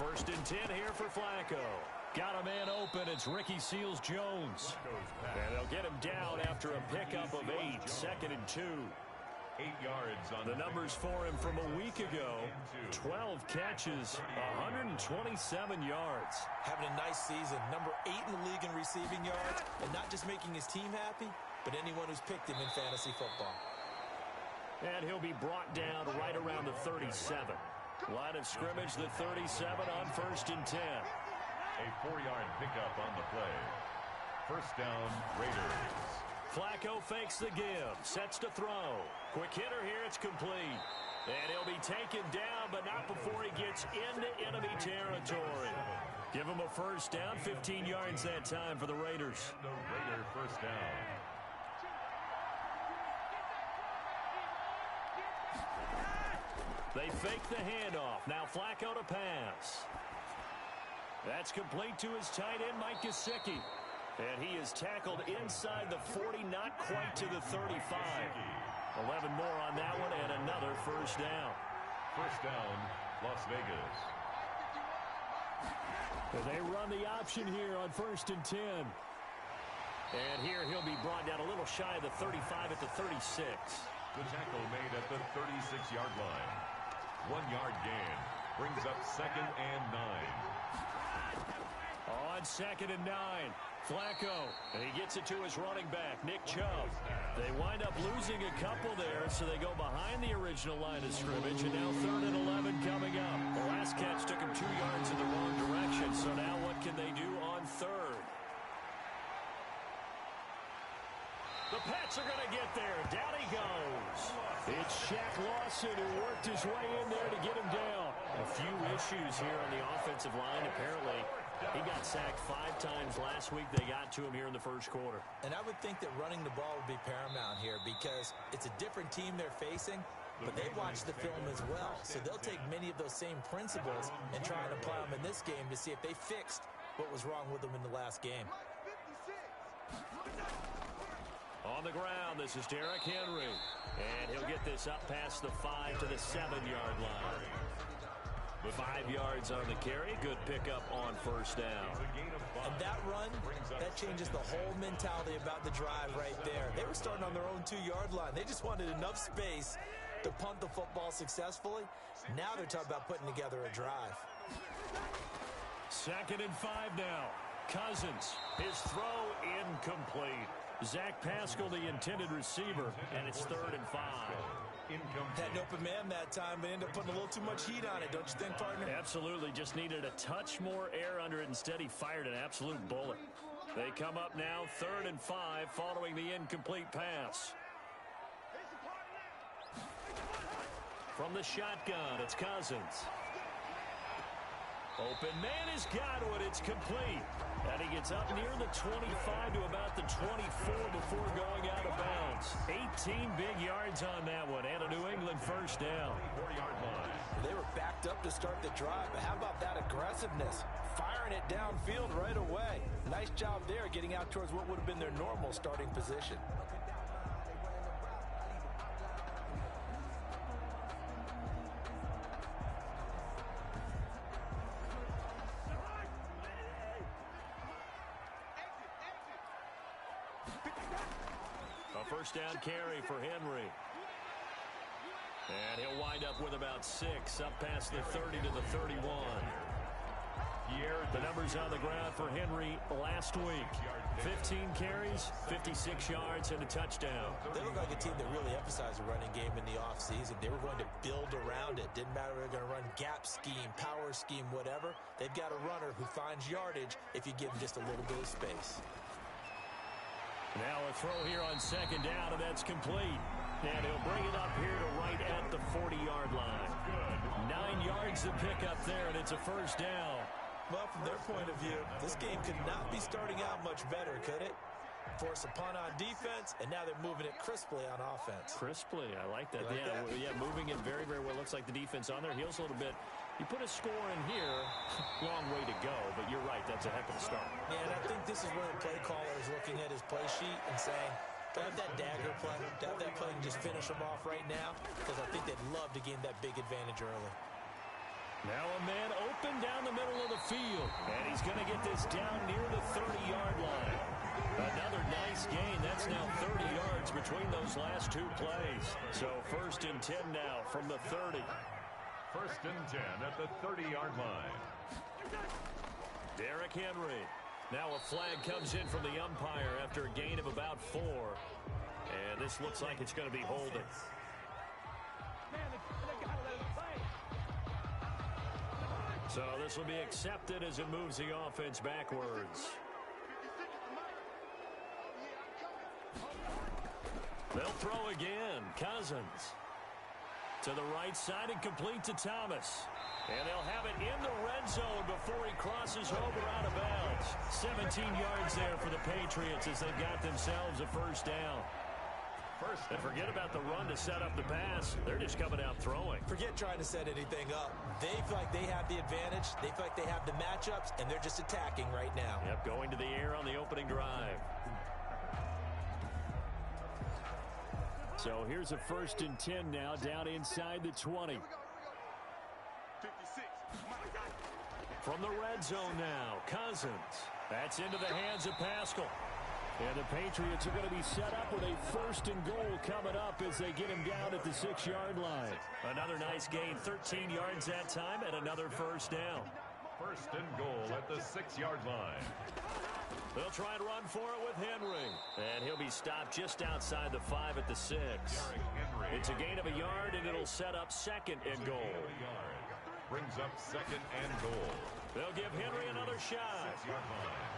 First and 10 here for Flacco. Got a man open. It's Ricky Seals-Jones. And they'll get him down after a pickup of 8. Second and 2. 8 yards on the numbers for him from a week ago. 12 catches, 127 yards. Having a nice season. Number 8 in the league in receiving yards. And not just making his team happy, but anyone who's picked him in fantasy football. And he'll be brought down right around the 37. Line of scrimmage, the 37 on first and 10. A 4-yard pickup on the play. First down, Raiders. Flacco fakes the give, sets to throw. Quick hitter here, it's complete. And he'll be taken down, but not before he gets into enemy territory. Give him a first down, 15 yards that time for the Raiders. Raider first down. They fake the handoff. Now Flacco to pass. That's complete to his tight end, Mike Gesicki. And he is tackled inside the 40, not quite to the 35. 11 more on that one, and another first down. First down, Las Vegas. And they run the option here on first and 10. And here he'll be brought down a little shy of the 35 at the 36. The tackle made at the 36-yard line. 1-yard gain. Brings up second and 9. On second and 9. Flacco, and he gets it to his running back, Nick Chubb. They wind up losing a couple there, so they go behind the original line of scrimmage, and now third and 11 coming up. The last catch took him 2 yards in the wrong direction, so now what can they do on third? The Pats are going to get there. Down he goes. It's Shaq Lawson who worked his way in there to get him down. A few issues here on the offensive line, apparently. He got sacked 5 times last week. They got to him here in the first quarter. And I would think that running the ball would be paramount here because it's a different team they're facing, but they watch the film as well. So they'll take many of those same principles and try and apply them in this game to see if they fixed what was wrong with them in the last game. On the ground, this is Derrick Henry. And he'll get this up past the 5 to the 7-yard line. 5 yards on the carry. Good pickup on first down. And that run, that changes the whole mentality about the drive right there. They were starting on their own 2-yard line. They just wanted enough space to punt the football successfully. Now they're talking about putting together a drive. Second and 5 now. Cousins, his throw incomplete. Zach Pascal, the intended receiver, and it's third and 5. Had an open man that time, but ended up putting a little too much heat on it, don't you think, partner? Absolutely. Just needed a touch more air under it. Instead, he fired an absolute bullet. They come up now, third and 5, following the incomplete pass. From the shotgun, it's Cousins. Open man has got one. It's complete. And he gets up near the 25 to about the 24 before going out of bounds. 18 big yards on that one, and a New England first down. 4-yard line. They were backed up to start the drive, but how about that aggressiveness? Firing it downfield right away. Nice job there getting out towards what would have been their normal starting position. First down carry for Henry. And he'll wind up with about 6, up past the 30 to the 31. The numbers on the ground for Henry last week. 15 carries, 56 yards, and a touchdown. They look like a team that really emphasized the running game in the offseason. They were going to build around it. Didn't matter if they're going to run gap scheme, power scheme, whatever. They've got a runner who finds yardage if you give him just a little bit of space. Now a throw here on second down, and that's complete. And he'll bring it up here to right at the 40-yard line. 9 yards to pick up there, and it's a first down. Well, from their point of view, this game could not be starting out much better, could it? Force a punt on defense, and now they're moving it crisply on offense. Crisply, I like that. Yeah, moving it very, very well. Looks like the defense on their heels a little bit. You put a score in here, long way to go, but you're right, that's a heck of a start. Yeah, and I think this is where the play caller is looking at his play sheet and saying, to have that dagger play, to have that play and just finish them off right now, because I think they'd love to gain that big advantage early. Now a man open down the middle of the field. And he's going to get this down near the 30-yard line. Another nice gain. That's now 30 yards between those last two plays. So 1st and 10 now from the 30. 1st and 10 at the 30-yard line. Derrick Henry. Now a flag comes in from the umpire after a gain of about 4. And this looks like it's going to be holding. So this will be accepted as it moves the offense backwards. They'll throw again. Cousins to the right side and complete to Thomas. And they'll have it in the red zone before he crosses over out of bounds. 17 yards there for the Patriots as they've got themselves a 1st down. And forget about the run to set up the pass. They're just coming out throwing. Forget trying to set anything up. They feel like they have the advantage. They feel like they have the matchups, and they're just attacking right now. Yep, going to the air on the opening drive. So here's a 1st and 10 now down inside the 20. From the red zone now, Cousins. That's into the hands of Pascal. And the Patriots are going to be set up with a 1st and goal coming up as they get him down at the 6-yard line. Another nice gain, 13 yards that time, and another 1st down. 1st and goal at the 6-yard line. They'll try and run for it with Henry. And he'll be stopped just outside the 5 at the 6. It's a gain of a yard, and it'll set up 2nd and goal. Brings up 2nd and goal. They'll give Henry another shot. 6-yard line.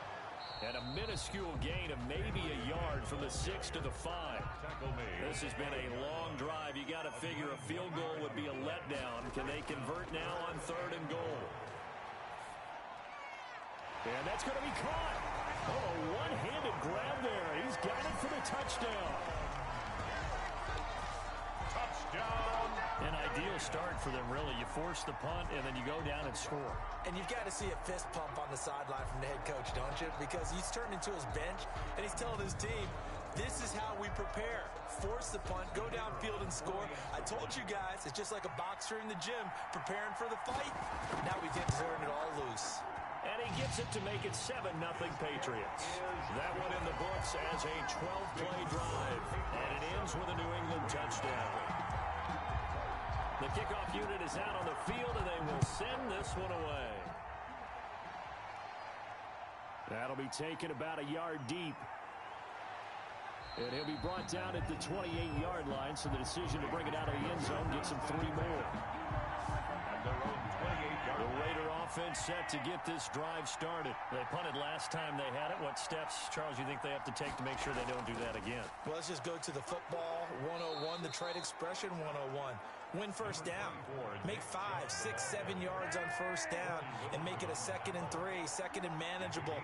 And a minuscule gain of maybe a yard from the 6 to the 5. This has been a long drive. You got to figure a field goal would be a letdown. Can they convert now on 3rd and goal? And that's going to be caught. Oh, a one-handed grab there. He's got it for the touchdown. Touchdown. An ideal start for them, really. You force the punt, and then you go down and score. And you've got to see a fist pump on the sideline from the head coach, don't you? Because he's turned into his bench, and he's telling his team, this is how we prepare. Force the punt, go downfield and score. I told you guys, it's just like a boxer in the gym preparing for the fight. Now we get to turn it all loose. And he gets it to make it 7-0 Patriots. That one in the books as a 12-play drive. And it ends with a New England touchdown. The kickoff unit is out on the field, and they will send this one away. That'll be taken about a yard deep. And he'll be brought down at the 28-yard line, so the decision to bring it out of the end zone gets him 3 more. The Raider offense set to get this drive started. They punted last time they had it. What steps, Charles, you think they have to take to make sure they don't do that again? Well, let's just go to the football 101, the trade expression 101. Win 1st down. Make 5, 6, 7 yards on 1st down and make it a 2nd and 3, 2nd and manageable.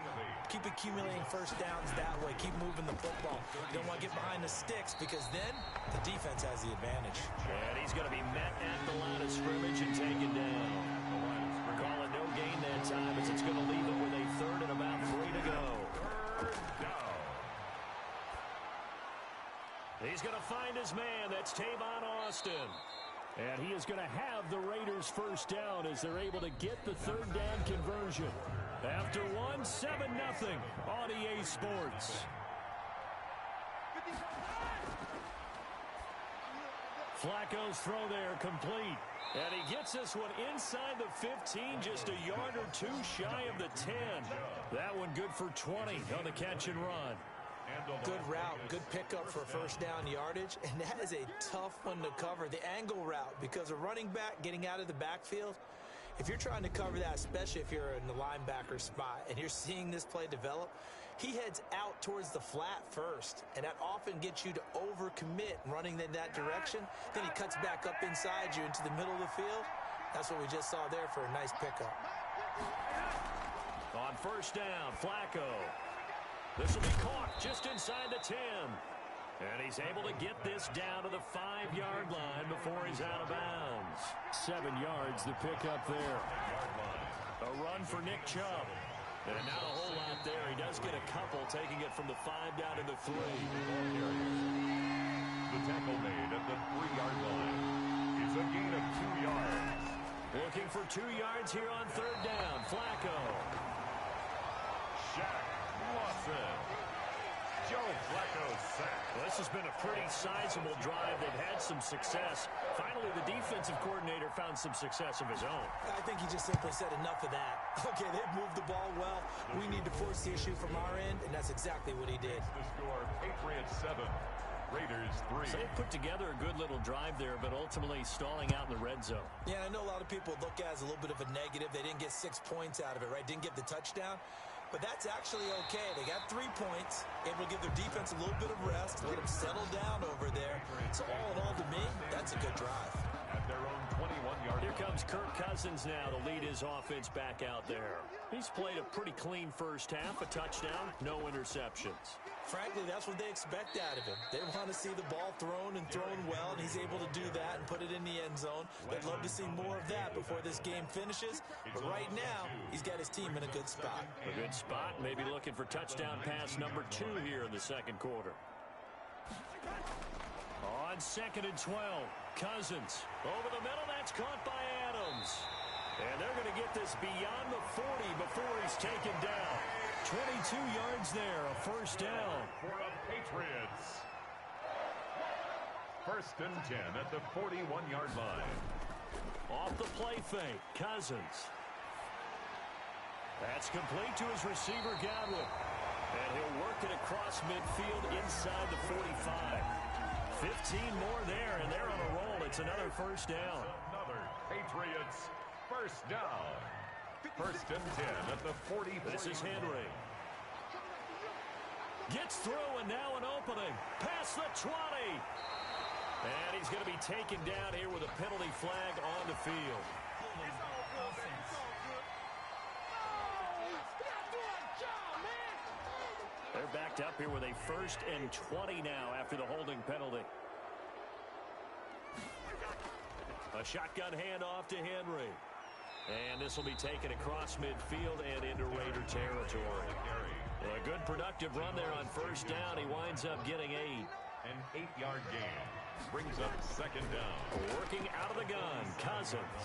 Keep accumulating 1st downs that way. Keep moving the football. You don't want to get behind the sticks because then the defense has the advantage. And he's going to be met at the line of scrimmage and taken down. Calling no gain that time as it's going to leave him with a 3rd and about 3 to go. 3rd down. He's going to find his man. That's Tavon Austin. And he is going to have the Raiders 1st down as they're able to get the 3rd down conversion. After 1, 7-0 on EA Sports. Flacco's throw there complete. And he gets this one inside the 15, just a yard or 2 shy of the 10. That one good for 20 on the catch and run. Good route, good pickup for 1st down yardage, and that is a tough one to cover, the angle route, because a running back getting out of the backfield, if you're trying to cover that, especially if you're in the linebacker spot and you're seeing this play develop, he heads out towards the flat first, and that often gets you to overcommit running in that direction. Then he cuts back up inside you into the middle of the field. That's what we just saw there for a nice pickup. On 1st down, Flacco. This will be caught just inside the 10. And he's able to get this down to the 5-yard line before he's out of bounds. 7 yards, the pickup there. A run for Nick Chubb. And not a whole lot there. He does get a couple, taking it from the 5 down to the 3. The tackle made at the 3-yard line. It's a gain of 2 yards. Looking for 2 yards here on third down. Flacco. Shaq Lawson. Joe Flacco sacked. Well, this has been a pretty sizable drive. They've had some success. Finally, the defensive coordinator found some success of his own. I think he just simply said enough of that. Okay, they've moved the ball well. We need to force the issue from our end, and that's exactly what he did. The score, Patriots 7, Raiders 3. So they put together a good little drive there, but ultimately stalling out in the red zone. Yeah, I know a lot of people look at it as a little bit of a negative. They didn't get 6 points out of it, right? Didn't get the touchdown. But that's actually okay. They got 3 points, able to give their defense a little bit of rest, let them settle down over there. So all in all, to me, that's a good drive. At their own 21-yard Here comes Kirk Cousins now to lead his offense back out there. He's played a pretty clean first half, a touchdown, no interceptions. Frankly, that's what they expect out of him. They want to see the ball thrown and thrown well, and he's able to do that and put it in the end zone. They'd love to see more of that before this game finishes. But right now, he's got his team in a good spot. A good spot, maybe looking for touchdown pass number 2 here in the second quarter. On 2nd and 12, Cousins over the middle. That's caught by Adams. And they're going to get this beyond the 40 before he's taken down. 22 yards there, a first down. For the Patriots. 1st and 10 at the 41-yard line. Off the play fake, Cousins. That's complete to his receiver, Godwin. And he'll work it across midfield inside the 45. 15 more there, and they're on a roll. It's another first down. Another Patriots first down. 1st and 10 at the 40. This is Henry. Gets through, and now an opening. Past the 20. And he's going to be taken down here with a penalty flag on the field. They're backed up here with a 1st and 20 now after the holding penalty. A shotgun handoff to Henry. And this will be taken across midfield and into Raider territory. A good productive run there on first down. He winds up getting 8. An 8-yard gain brings up 2nd down. Working out of the gun, Cousins.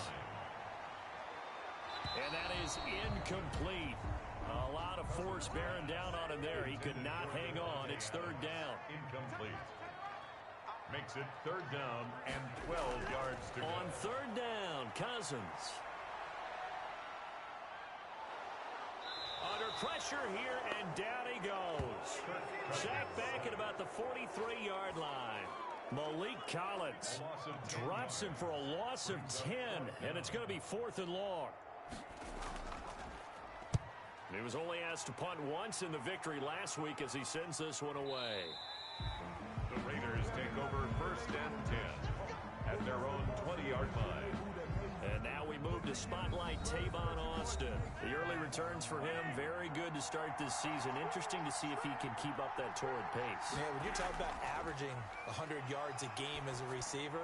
And that is incomplete. A lot of force bearing down on him there. He could not hang on. It's 3rd down. Incomplete. Makes it 3rd down and 12 yards to go. On 3rd down, Cousins. Under pressure here, and down he goes. Sacked back at about the 43-yard line. Malik Collins drops him for a loss of 10, and it's going to be 4th and long. He was only asked to punt once in the victory last week as he sends this one away. The Raiders take over 1st and 10 at their own 20-yard line. And now we move to spotlight Tavon Austin. The early returns for him, very good to start this season. Interesting to see if he can keep up that torrid pace. Yeah, when you're talking about averaging 100 yards a game as a receiver,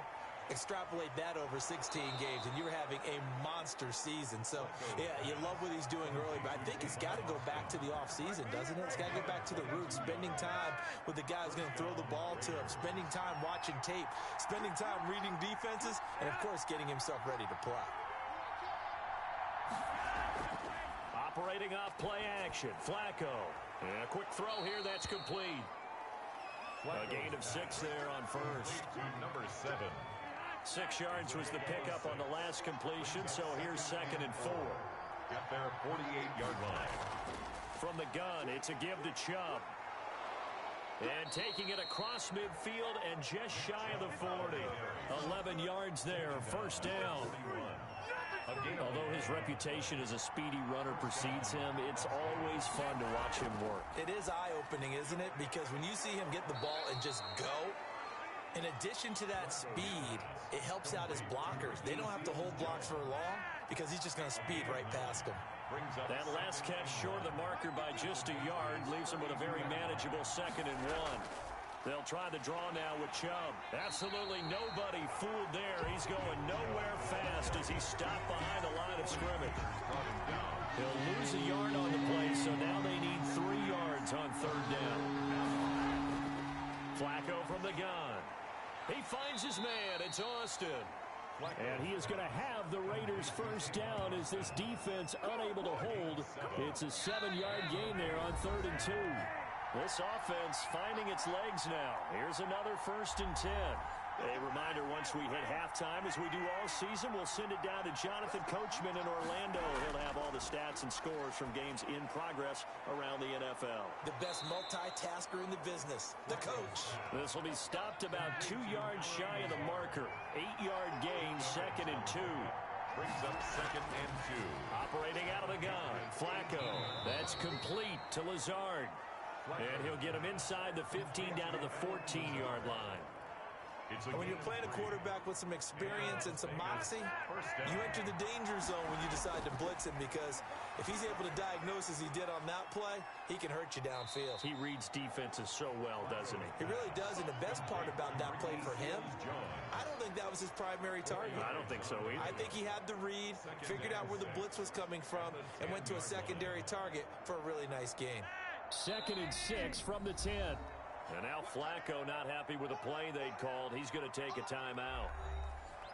extrapolate that over 16 games, and you're having a monster season. So, yeah, you love what he's doing early, but I think it's got to go back to the offseason, doesn't it? It's got to go back to the roots, spending time with the guy who's going to throw the ball to him, spending time watching tape, spending time reading defenses, and, of course, getting himself ready to play. Operating off play action, Flacco. And a quick throw here, that's complete. A gain of 6 there on first. Number 7. 6 yards was the pickup on the last completion, so here's 2nd and 4. At their 48-yard line. From the gun, it's a give to Chubb. And taking it across midfield and just shy of the 40. 11 yards there, first down. Although his reputation as a speedy runner precedes him, it's always fun to watch him work. It is eye-opening, isn't it? Because when you see him get the ball and just go, in addition to that speed, it helps out his blockers. They don't have to hold blocks for long because he's just going to speed right past them. That last catch short of the marker by just a yard leaves him with a very manageable 2nd and 1. They'll try the draw now with Chubb. Absolutely nobody fooled there. He's going nowhere fast as he's stopped behind the line of scrimmage. He'll lose a yard on the play, so now they need 3 yards on 3rd down. Flacco from the gun. He finds his man. It's Austin. And he is going to have the Raiders first down as this defense unable to hold. It's a 7-yard gain there on 3rd and 2. This offense finding its legs now. Here's another 1st and 10. A reminder, once we hit halftime, as we do all season, we'll send it down to Jonathan Coachman in Orlando. He'll have all the stats and scores from games in progress around the NFL. The best multitasker in the business, the coach. This will be stopped about 2 yards shy of the marker. 8-yard gain, 2nd and 2. Brings up 2nd and 2. Operating out of the gun, Flacco. That's complete to Lazard. And he'll get him inside the 15 down to the 14-yard line. When you're playing a quarterback with some experience and some moxie, you enter the danger zone when you decide to blitz him, because if he's able to diagnose as he did on that play, he can hurt you downfield. He reads defenses so well, doesn't he? He really does, and the best part about that play for him, I don't think that was his primary target. I don't think so either. I think he had the read, figured out where the blitz was coming from, and went to a secondary target for a really nice gain. 2nd and 6 from the 10. And now Flacco not happy with the play they'd called. He's going to take a timeout,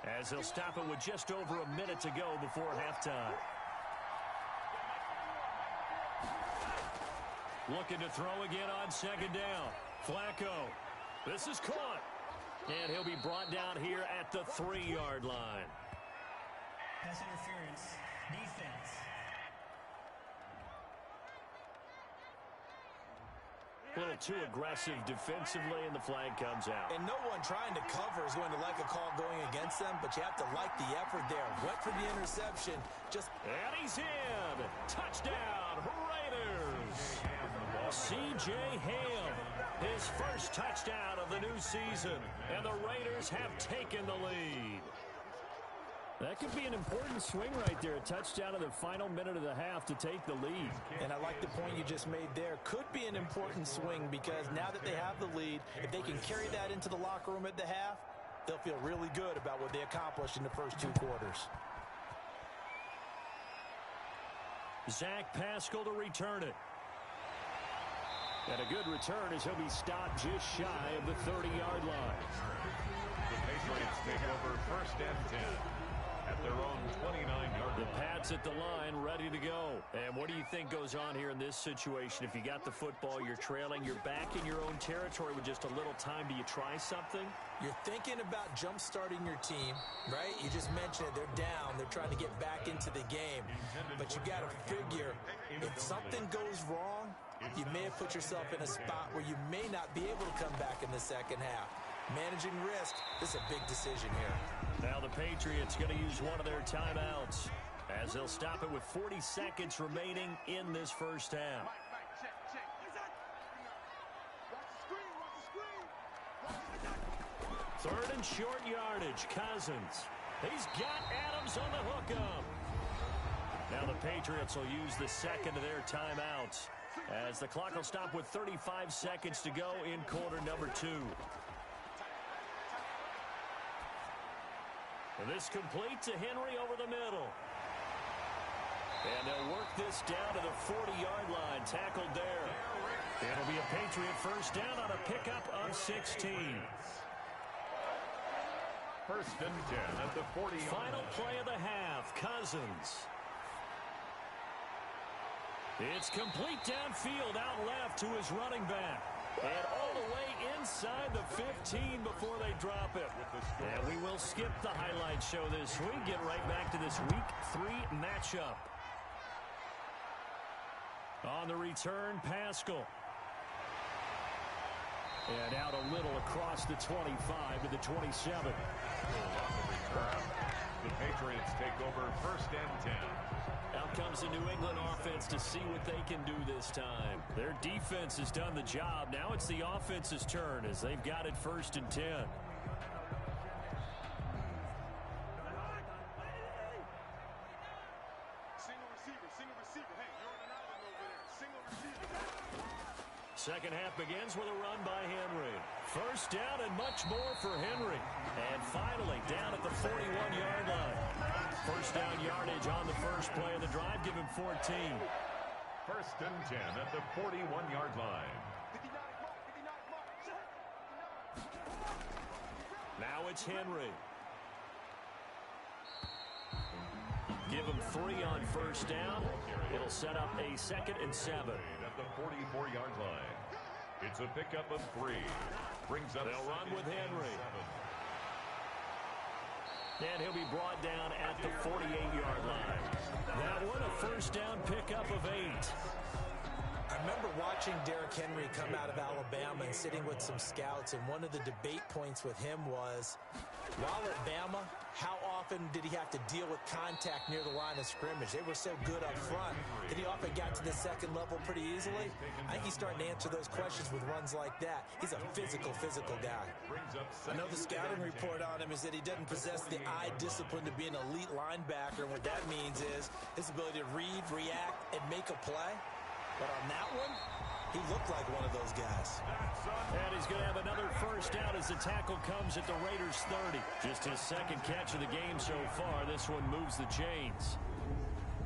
as they'll stop it with just over a minute to go before halftime. Looking to throw again on 2nd down. Flacco. This is caught. And he'll be brought down here at the 3-yard line. Pass interference. Defense. A little too aggressive defensively, and the flag comes out. And no one trying to cover is going to like a call going against them, but you have to like the effort there. Went for the interception. And he's in. Touchdown, Raiders. C.J. Ham, his first touchdown of the new season, and the Raiders have taken the lead. That could be an important swing right there. A touchdown in the final minute of the half to take the lead. And I like the point you just made there. Could be an important swing, because now that they have the lead, if they can carry that into the locker room at the half, they'll feel really good about what they accomplished in the first 2 quarters. Zach Pascal to return it. And a good return as he'll be stopped just shy of the 30-yard line. The Patriots take over 1st and 10. At their own 29-yard line. The Pats at the line, ready to go. And what do you think goes on here in this situation? If you got the football, you're trailing, you're back in your own territory with just a little time. Do you try something? You're thinking about jump-starting your team, right? You just mentioned it. They're down. They're trying to get back into the game. But you got to figure, if something goes wrong, you may have put yourself in a spot where you may not be able to come back in the second half. Managing risk, this is a big decision here. Now the Patriots going to use one of their timeouts, as they'll stop it with 40 seconds remaining in this first half. 3rd and short yardage. Cousins. He's got Adams on the hookup. Now the Patriots will use the second of their timeouts, as the clock will stop with 35 seconds to go in quarter number 2. And this complete to Henry over the middle. And they'll work this down to the 40-yard line. Tackled there. It'll be a Patriot first down on a pickup of 16. 1st and 10 at the 40. Final play of the half. Cousins. It's complete downfield, out left to his running back. And all the way inside the 15 before they drop it. And we will skip the highlight show this week. Get right back to this Week 3 matchup. On the return, Pascal. And out a little across the 25 to the 27. On the return, the Patriots take over 1st and 10. Out comes the New England offense to see what they can do this time. Their defense has done the job. Now it's the offense's turn, as they've got it 1st and 10. Second half begins with a run by Henry. First down and much more for Henry. And finally down at the 41-yard line. First down yardage on the first play of the drive. Give him 14. 1st and 10 at the 41-yard line. Now it's Henry. give him 3 on first down. It'll set up a 2nd and 7. At the 44-yard line. It's a pickup of 3. Brings up. They'll run with Henry. And he'll be brought down at the 48-yard line. That one a first down pickup of 8. I remember watching Derrick Henry come out of Alabama and sitting with some scouts, and one of the debate points with him was, while at Bama, how often did he have to deal with contact near the line of scrimmage? They were so good up front that he often got to the second level pretty easily. I think he's starting to answer those questions with runs like that. He's a physical guy. I know the scouting report on him is that he doesn't possess the eye discipline to be an elite linebacker, and what that means is his ability to read, react, and make a play. But on that one, he looked like one of those guys. And he's going to have another first down as the tackle comes at the Raiders' 30. Just his 2nd catch of the game so far. This one moves the chains.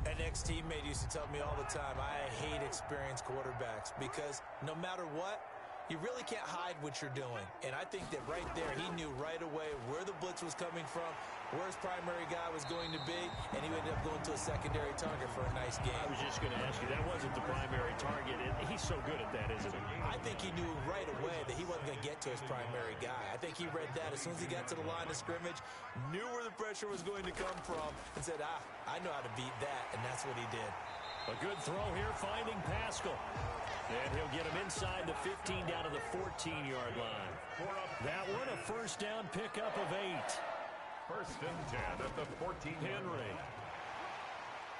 An ex-teammate used to tell me all the time, I hate experienced quarterbacks because no matter what, you really can't hide what you're doing. And I think that right there, he knew right away where the blitz was coming from, where his primary guy was going to be, and he ended up going to a secondary target for a nice game. I was just going to ask you, that wasn't the primary target. He's so good at that, isn't he? I think he knew right away that he wasn't going to get to his primary guy. I think he read that as soon as he got to the line of scrimmage, knew where the pressure was going to come from, and said, I know how to beat that, and that's what he did. A good throw here, finding Pascal. And he'll get him inside the 15 down to the 14-yard line. That one a first down pickup of 8. First and 10 at the 14. Henry.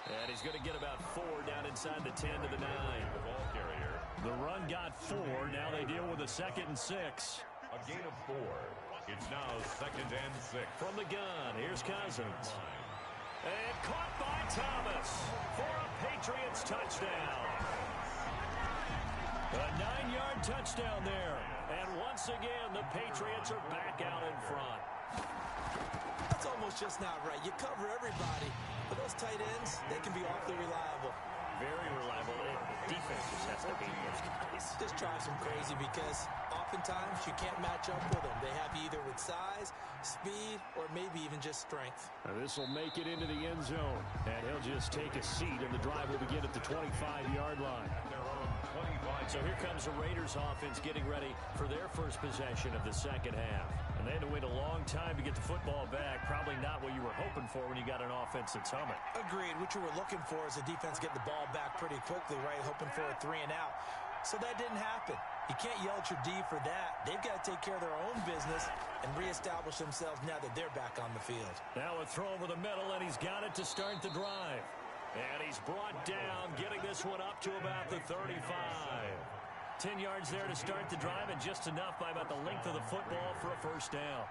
And he's going to get about 4 down inside the 10 to the 9. The ball carrier. The run got 4. Now they deal with a 2nd and 6. A gain of 4. It's now 2nd and 6. From the gun, here's Cousins. And caught by Thomas for a Patriots touchdown. A 9-yard touchdown there. And once again, the Patriots are back out in front. That's almost just not right. You cover everybody, but those tight ends, they can be awfully reliable. Very reliable. Defense just has to beat those guys. This drives them crazy because oftentimes you can't match up with them. They have you either with size, speed, or maybe even just strength. This will make it into the end zone. And he'll just take a seat, and the drive will begin at the 25-yard line. So here comes the Raiders offense getting ready for their first possession of the second half. And they had to wait a long time to get the football back. Probably not what you were hoping for when you got an offense that's humming. Agreed. What you were looking for is the defense get the ball back pretty quickly, right? Hoping for a 3 and out. So that didn't happen. You can't yell at your D for that. They've got to take care of their own business and reestablish themselves now that they're back on the field. Now a throw over the middle, and he's got it to start the drive. And he's brought down, getting this one up to about the 35. 10 yards there to start the drive, and just enough by about the length of the football for a first down.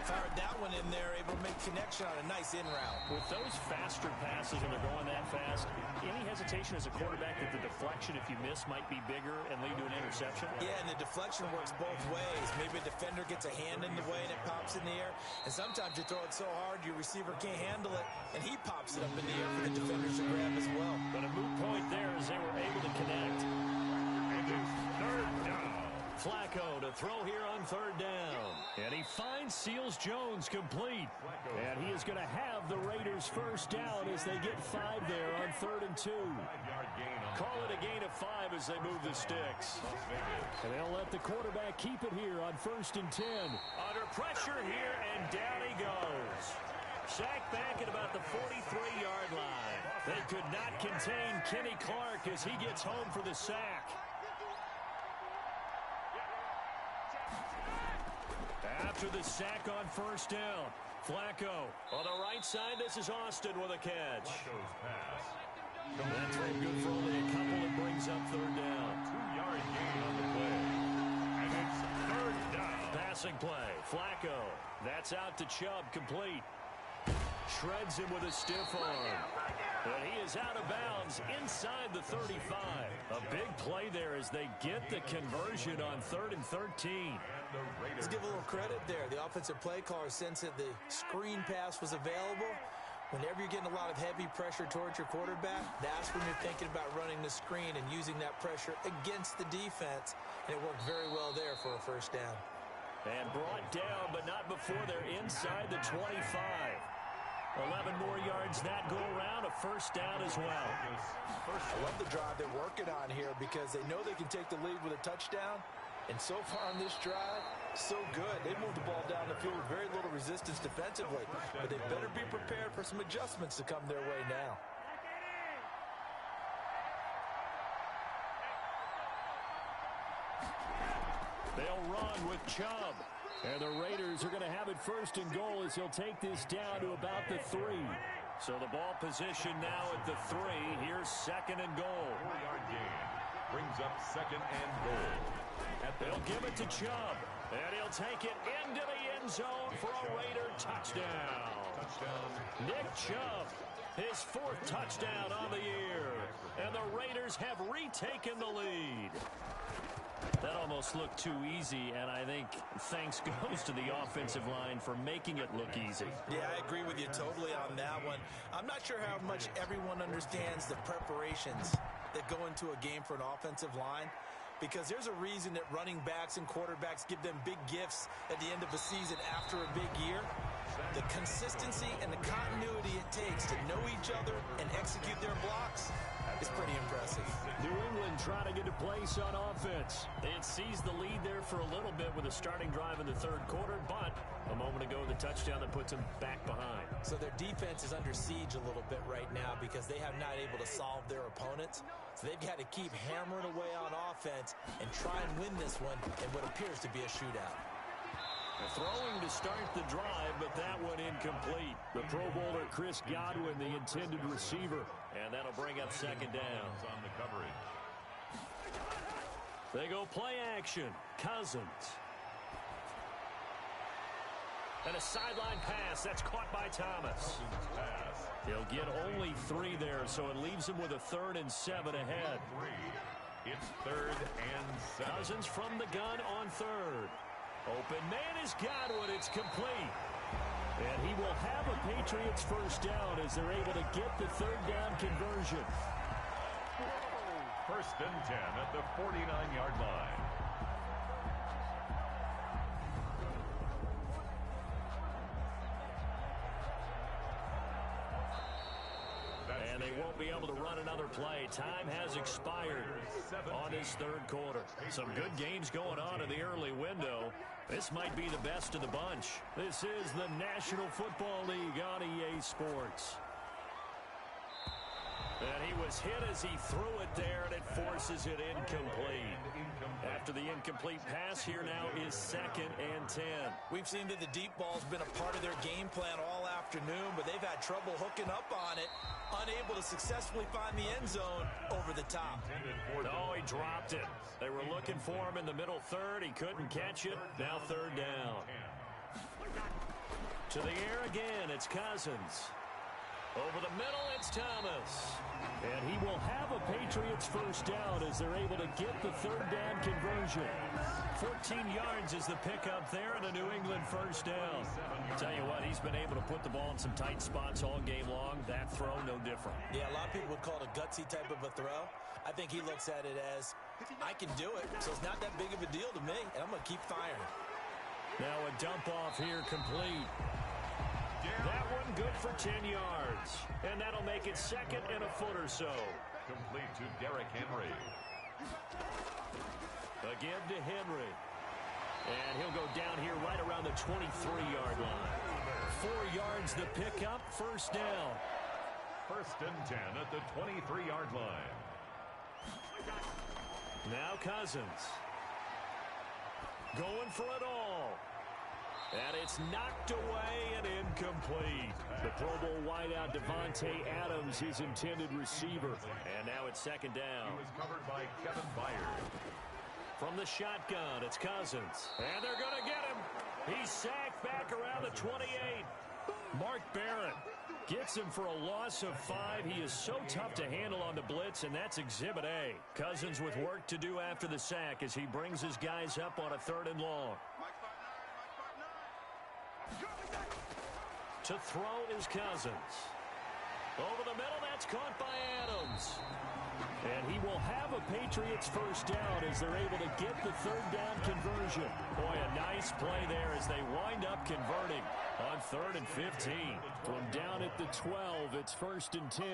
Fired that one in there, able to make connection on a nice in route. With those faster passes when they're going that fast, any hesitation as a quarterback that the deflection, if you miss, might be bigger and lead to an interception? Yeah, and the deflection works both ways. Maybe a defender gets a hand in the way and it pops in the air. And sometimes you throw it so hard your receiver can't handle it, and he pops it up in the air for the defenders to grab as well. But a moot point there as they were able to connect. And it's 3rd down. Flacco to throw here on 3rd down. And he finds Seals Jones complete. And he is going to have the Raiders first down as they get 5 there on 3rd and 2. Call it a gain of 5 as they move the sticks. And they'll let the quarterback keep it here on 1st and 10. Under pressure here, and down he goes. Sacked back at about the 43-yard line. They could not contain Kenny Clark as he gets home for the sack. After the sack on 1st down, Flacco on the right side. This is Austin with a catch. That throw good for only a couple. It brings up 3rd down. 2-yard gain on the play. And it's 3rd down. Passing play. Flacco. That's out to Chubb. Complete. Shreds him with a stiff arm. And he is out of bounds inside the 35. A big play there as they get the conversion on 3rd and 13. Let's give a little credit there. The offensive play caller sensed that the screen pass was available. Whenever you're getting a lot of heavy pressure towards your quarterback, that's when you're thinking about running the screen and using that pressure against the defense. And it worked very well there for a first down. And brought down, but not before they're inside the 25. 11 more yards that go around, a first down as well. I love the drive they're working on here because they know they can take the lead with a touchdown. And so far on this drive, so good. They moved the ball down the field with very little resistance defensively. But they better be prepared for some adjustments to come their way now. They'll run with Chubb. And the Raiders are going to have it first and goal as he'll take this down to about the 3. So the ball position now at the 3. Here's second and goal. 4-yard gain brings up second and goal. They'll give it to Chubb. And he'll take it into the end zone for a Raider touchdown. Nick Chubb, his 4th touchdown on the year. And the Raiders have retaken the lead. That almost looked too easy, and I think thanks goes to the offensive line for making it look easy. Yeah, I agree with you totally on that one. I'm not sure how much everyone understands the preparations that go into a game for an offensive line, because there's a reason that running backs and quarterbacks give them big gifts at the end of a season after a big year. The consistency and the continuity it takes to know each other and execute their blocks is pretty impressive. New England trying to get a place on offense. They had seized the lead there for a little bit with a starting drive in the 3rd quarter, but a moment ago the touchdown that puts them back behind. So their defense is under siege a little bit right now because they have not able to solve their opponents. So they've got to keep hammering away on offense and try and win this one in what appears to be a shootout. Throwing to start the drive, but that one incomplete. The Pro Bowler Chris Godwin, the intended receiver. And that'll bring up second down. On the coverage. They go play action. Cousins. And a sideline pass. That's caught by Thomas. He'll get only 3 there, so it leaves him with a 3rd and 7 ahead. It's 3rd and 7. Cousins from the gun on 3rd. Open man is Godwin. It's complete. And he will have a Patriots first down as they're able to get the 3rd down conversion. First and 10 at the 49-yard line. And they won't be able to run another play. Time has expired on this 3rd quarter. Some good games going on in the early window. This might be the best of the bunch. This is the National Football League on EA Sports. And he was hit as he threw it there, and it forces it incomplete. After the incomplete pass, here now is 2nd and 10. We've seen that the deep ball's been a part of their game plan all afternoon, but they've had trouble hooking up on it, unable to successfully find the end zone over the top. Oh, he dropped it. They were looking for him in the middle 3rd. He couldn't catch it. Now 3rd down. To the air again, it's Cousins. Over the middle, it's Thomas. And he will have a Patriots first down as they're able to get the 3rd down conversion. 14 yards is the pickup there and a New England first down. I'll tell you what, he's been able to put the ball in some tight spots all game long. That throw, no different. Yeah, a lot of people would call it a gutsy type of a throw. I think he looks at it as, I can do it, so it's not that big of a deal to me, and I'm going to keep firing. Now a dump off here complete. That one good for 10 yards. And that'll make it 2nd and a foot or so. Complete to Derrick Henry. Again to Henry. And he'll go down here right around the 23-yard line. 4 yards the pickup, first down. First and 10 at the 23-yard line. Now Cousins. Going for it all. And it's knocked away and incomplete. The Pro Bowl wideout Devontae Adams, his intended receiver. And now it's 2nd down. He was covered by Kevin Byard. From the shotgun, it's Cousins. And they're going to get him. He's sacked back around the 28. Mark Barrett gets him for a loss of 5. He is so tough to handle on the blitz, and that's Exhibit A. Cousins with work to do after the sack as he brings his guys up on a 3rd and long. To throw is Cousins. Over the middle, that's caught by Adams. And he will have a Patriots first down as they're able to get the 3rd down conversion. Boy, a Nice play there as they wind up converting on 3rd and 15. From down at the 12, it's 1st and 10.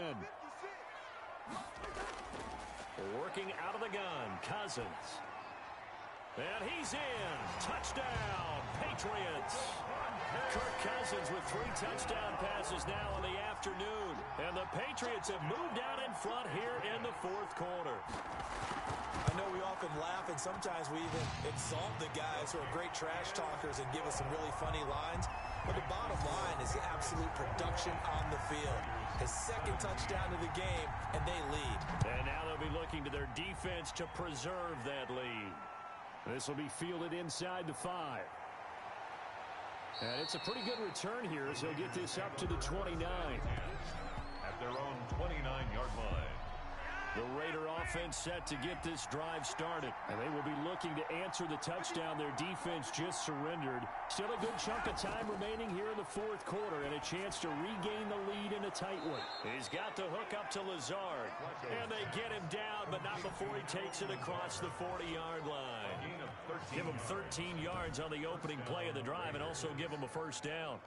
Working out of the gun, Cousins. And he's in. Touchdown, Patriots. Kirk Cousins with 3 touchdown passes now in the afternoon. And the Patriots have moved out in front here in the 4th quarter. I know we often laugh, and sometimes we even exalt the guys who are great trash talkers and give us some really funny lines. But the bottom line is the absolute production on the field. His 2nd touchdown of the game, and they lead. And now they'll be looking to their defense to preserve that lead. This will be fielded inside the 5. And it's a pretty good return here as he'll get this up to the 29. At their own 29-yard line. The Raider offense set to get this drive started. And they will be looking to answer the touchdown their defense just surrendered. Still a good chunk of time remaining here in the 4th quarter and a chance to regain the lead in a tight one. He's got the hook up to Lazard. And they get him down, but not before he takes it across the 40-yard line. Give him 13 yards on the opening play of the drive and also give him a 1st down.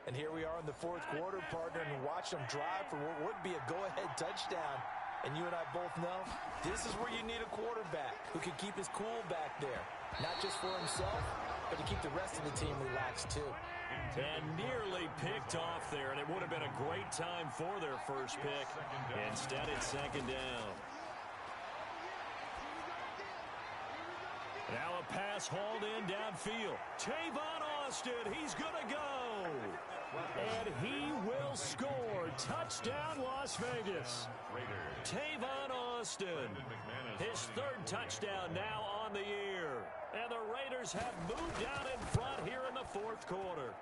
And here we are in the 4th quarter, partner, and watch them drive for what would be a go-ahead touchdown. And you and I both know this is where you need a quarterback who can keep his cool back there. Not just for himself, but to keep the rest of the team relaxed too. And nearly picked off there, and it would have been a great time for their first pick. Instead, it's 2nd down. Now a pass hauled in downfield. Tavon Austin, he's going to go. And he will score. Touchdown, Las Vegas. Tavon Austin, his 3rd touchdown now on the year. And the Raiders have moved out in front here in the 4th quarter.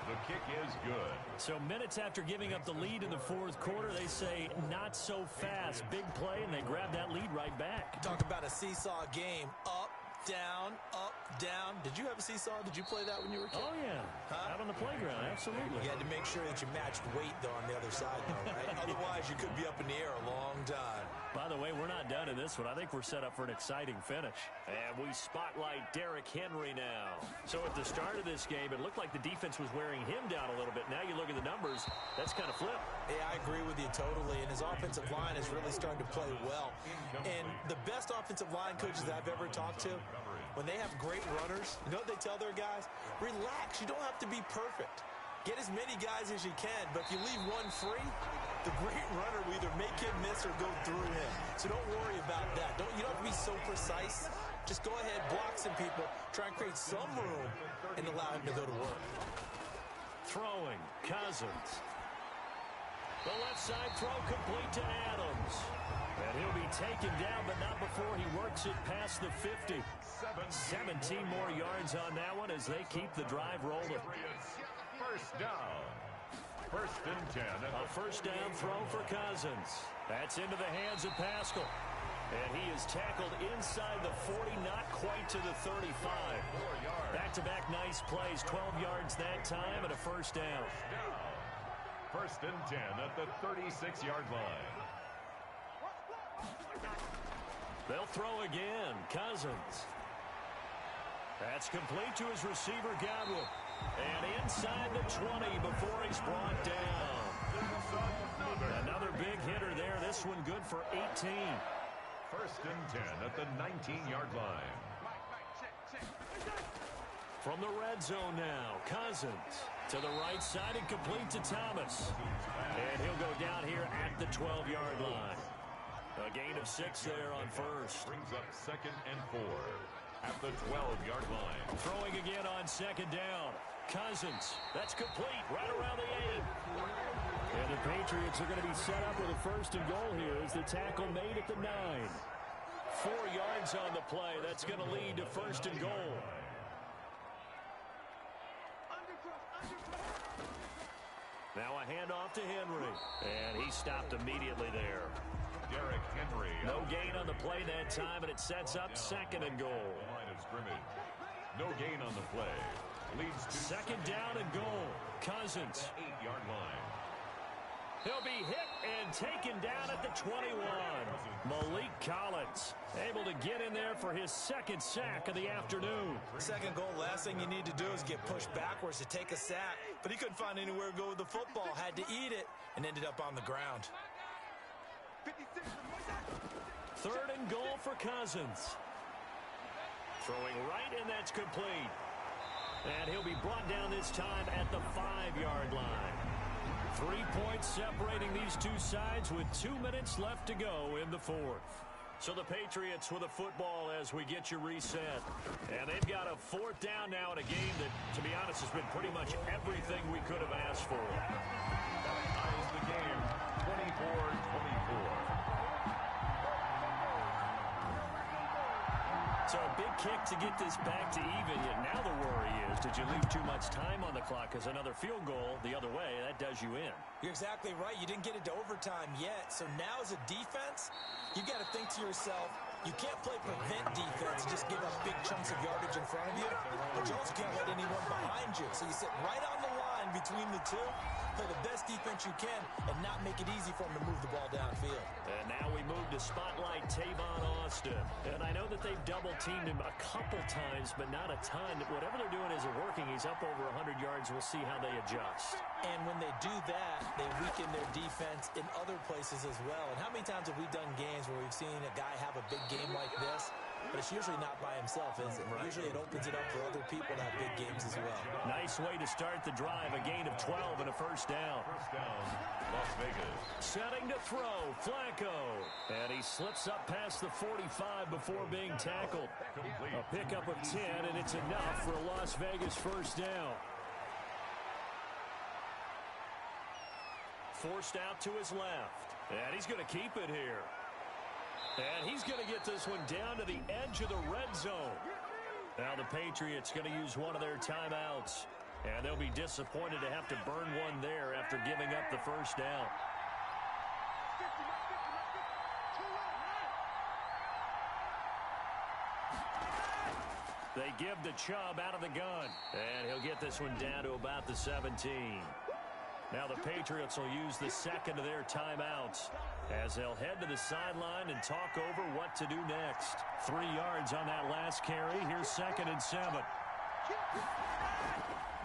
The kick is good. So minutes after giving up the lead in the 4th quarter, they say not so fast. Big play, and they grab that lead right back. Talk about a seesaw game. Up, down, up, down. Did you have a seesaw? Did you play that when you were a kid? Oh, yeah. Huh? Out on the playground, absolutely. You had to make sure that you matched weight, though, on the other side, though, right? Otherwise, you could be up in the air a long time. By the way, we're not done in this one. I think we're set up for an exciting finish. And we spotlight Derrick Henry now. So at the start of this game, it looked like the defense was wearing him down a little bit. Now you look at the numbers, that's kind of flipped. Yeah, I agree with you totally. And his offensive line is really starting to play well. And the best offensive line coaches that I've ever talked to, when they have great runners, you know what they tell their guys? Relax. You don't have to be perfect. Get as many guys as you can, but if you leave one free, the great runner will either make him miss or go through him. So don't worry about that. You don't have to be so precise. Just go ahead, block some people, try and create some room, and allow him to go to work. Throwing, Cousins. The left side throw complete to Adams. And he'll be taken down, but not before he works it past the 50. 17 more yards on that one as they keep the drive rolling. 1st down. 1st and 10. A 1st down throw for Cousins. That's into the hands of Pascal. And he is tackled inside the 40, not quite to the 35. Back-to-back nice plays, 12 yards that time and a 1st down. 1st and 10 at the 36-yard line. They'll throw again. Cousins. That's complete to his receiver, Godwin. And inside the 20 before he's brought down. Another big hitter there. This one good for 18. 1st and 10 at the 19-yard line. From the red zone now, Cousins to the right side and complete to Thomas. And he'll go down here at the 12-yard line. A gain of 6 there on 1st. Brings up 2nd and 4 at the 12-yard line. Throwing again on 2nd down. Cousins, that's complete right around the 8. And the Patriots are going to be set up with a 1st and goal here as the tackle made at the 9. 4 yards on the play. That's going to lead to 1st and goal. Now a handoff to Henry. And he stopped immediately there. Derrick Henry. No gain on the play that time, and it sets up 2nd and goal. Line of scrimmage. No gain on the play. Leads to 2nd down and goal. Cousins. 8-yard line. He'll be hit and taken down at the 21. Malik Collins able to get in there for his second sack of the afternoon. Second goal, last thing you need to do is get pushed backwards to take a sack. But he couldn't find anywhere to go with the football. Had to eat it and ended up on the ground. Third and goal for Cousins. Throwing right, and that's complete. And he'll be brought down this time at the 5-yard line. 3 points separating these two sides with 2 minutes left to go in the fourth. So the Patriots with a football as we get you reset. And they've got a fourth down now in a game that, to be honest, has been pretty much everything we could have asked for. Ties the game 24-24. So a big kick to get this back to even, yet now the worry is, did you leave too much time on the clock? Because another field goal the other way, that does you in. You're exactly right. You didn't get it to overtime yet. So now as a defense, you've got to think to yourself, you can't play prevent defense and just give up big chunks of yardage in front of you, but you also can't let anyone behind you. So you sit right on the line between the two, play the best defense you can, and not make it easy for them to move the ball downfield. And now we move to spotlight Tavon Austin. And I know that they've double-teamed him a couple times, but not a ton. Whatever they're doing isn't working. He's up over 100 yards. We'll see how they adjust. And when they do that, they weaken their defense in other places as well. And how many times have we done games where we've seen a guy have a big game like this, but it's usually not by himself, is it? Usually it opens it up for other people to have big games as well. Nice way to start the drive. A gain of 12 and a first down. First down, Las Vegas. Setting to throw, Flacco. And he slips up past the 45 before being tackled. A pickup of 10, and it's enough for a Las Vegas first down. Forced out to his left. And he's going to keep it here. And he's going to get this one down to the edge of the red zone. Now the Patriots going to use one of their timeouts. And they'll be disappointed to have to burn one there after giving up the first down. They give to Chubb out of the gun. And he'll get this one down to about the 17. Now the Patriots will use the second of their timeouts as they'll head to the sideline and talk over what to do next. 3 yards on that last carry. Here's 2nd and 7.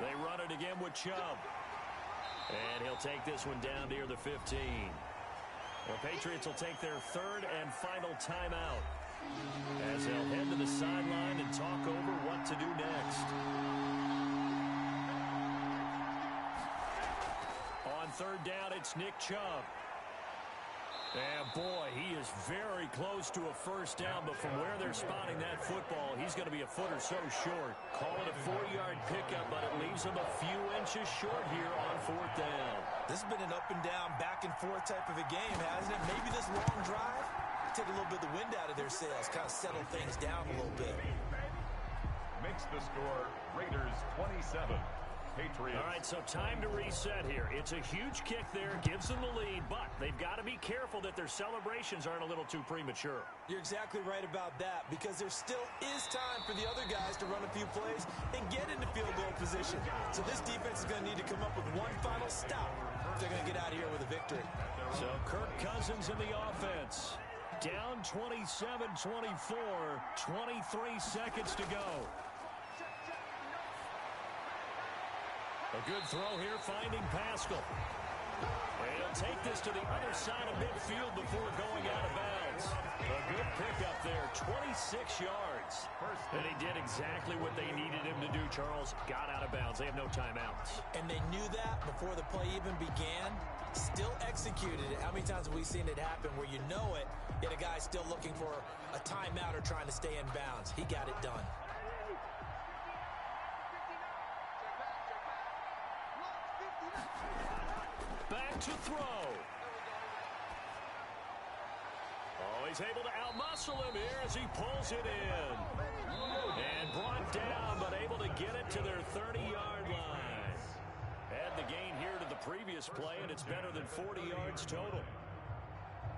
They run it again with Chubb. And he'll take this one down near the 15. The Patriots will take their third and final timeout as they'll head to the sideline and talk over what to do next. On third down, it's Nick Chubb. And boy, he is very close to a first down, but from where they're spotting that football, he's going to be a foot or so short. Call it a 4-yard pickup, but it leaves him a few inches short here on fourth down. This has been an up and down, back and forth type of a game, hasn't it? Maybe this long drive, take a little bit of the wind out of their sails, kind of settle things down a little bit. Makes the score Raiders 27. Patriots. All right, so time to reset here. It's a huge kick there, gives them the lead, but they've got to be careful that their celebrations aren't a little too premature. You're exactly right about that, because there still is time for the other guys to run a few plays and get into field goal position. So this defense is going to need to come up with one final stop if they're going to get out of here with a victory. So Kirk Cousins in the offense. Down 27-24, 23 seconds to go. A good throw here, finding Pascal. And he'll take this to the other side of midfield before going out of bounds. A good pickup there, 26 yards. And he did exactly what they needed him to do, Charles. Got out of bounds. They have no timeouts. And they knew that before the play even began. Still executed it. How many times have we seen it happen where you know it, yet a guy's still looking for a timeout or trying to stay in bounds? He got it done. Back to throw. Oh, he's able to outmuscle him here as he pulls it in. And brought down, but able to get it to their 30-yard line. Add the gain here to the previous play, and it's better than 40 yards total.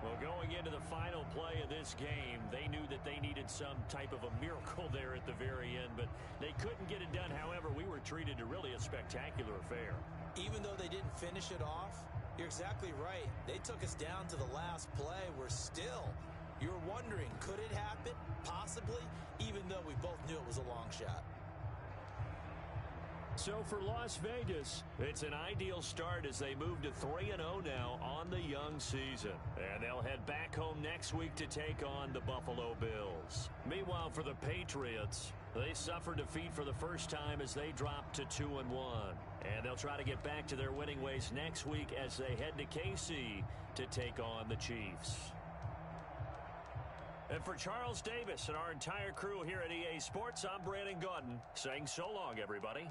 Well, going into the final play of this game, they knew that they needed some type of a miracle there at the very end, but they couldn't get it done. However, we were treated to really a spectacular affair. Even though they didn't finish it off, you're exactly right. They took us down to the last play. You're wondering, could it happen? Possibly, even though we both knew it was a long shot. So for Las Vegas, it's an ideal start as they move to 3-0 now on the young season. And they'll head back home next week to take on the Buffalo Bills. Meanwhile, for the Patriots, they suffered defeat for the first time as they dropped to 2-1. And they'll try to get back to their winning ways next week as they head to KC to take on the Chiefs. And for Charles Davis and our entire crew here at EA Sports, I'm Brandon Gaudin saying so long, everybody.